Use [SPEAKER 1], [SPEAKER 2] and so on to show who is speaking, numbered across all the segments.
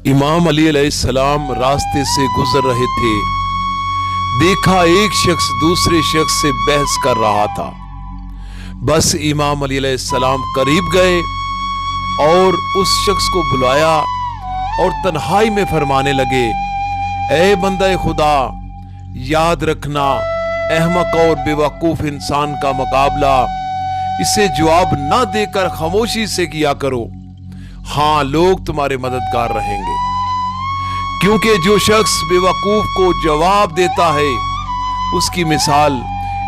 [SPEAKER 1] इमाम अली अलैहिस्सलाम रास्ते से गुजर रहे थे। देखा एक शख्स दूसरे शख्स से बहस कर रहा था। बस इमाम अली अलैहिस्सलाम करीब गए और उस शख्स को बुलाया और तन्हाई में फरमाने लगे, ए बंदा खुदा, याद रखना अहमक और बेवकूफ इंसान का मुकाबला इसे जवाब ना देकर खामोशी से किया करो। हाँ, लोग तुम्हारे मददगार रहेंगे, क्योंकि जो शख्स बेवकूफ को जवाब देता है उसकी मिसाल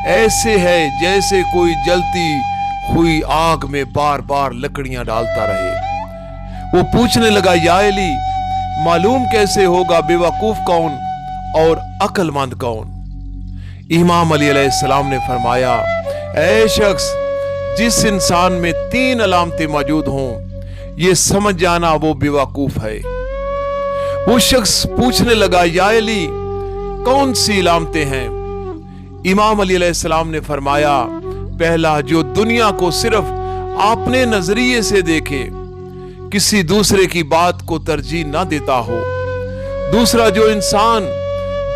[SPEAKER 1] ऐसे है जैसे कोई जलती हुई आग में बार बार लकड़ियां डालता रहे। वो पूछने लगा, या अली, मालूम कैसे होगा बेवकूफ कौन और अक्लमंद कौन? इमाम अली अलैहिस्सलाम ने फरमाया, ऐ शख्स, जिस इंसान में 3 अलामतें मौजूद हों, ये समझ जाना वो बेवकूफ है। वो शख्स पूछने लगा, या अली, कौन सी अलामतें हैं? इमाम अली अलैहिस्सलाम ने फरमाया, पहला, जो दुनिया को सिर्फ अपने नजरिए से देखे, किसी दूसरे की बात को तरजीह ना देता हो। दूसरा, जो इंसान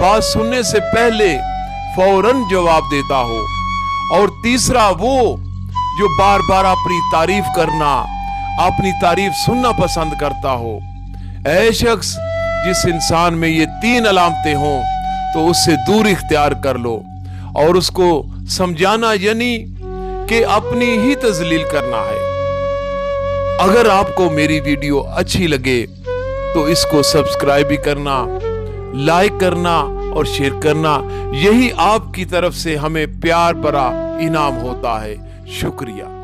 [SPEAKER 1] बात सुनने से पहले फौरन जवाब देता हो। और तीसरा, वो जो बार बार अपनी तारीफ करना, अपनी तारीफ सुनना पसंद करता हो। ऐ शख्स, जिस इंसान में ये 3 अलामतें हों तो उससे दूर इख्तियार कर लो और उसको समझाना यानी कि अपनी ही तजलील करना है। अगर आपको मेरी वीडियो अच्छी लगे तो इसको सब्सक्राइब भी करना, लाइक करना और शेयर करना। यही आपकी तरफ से हमें प्यार भरा इनाम होता है। शुक्रिया।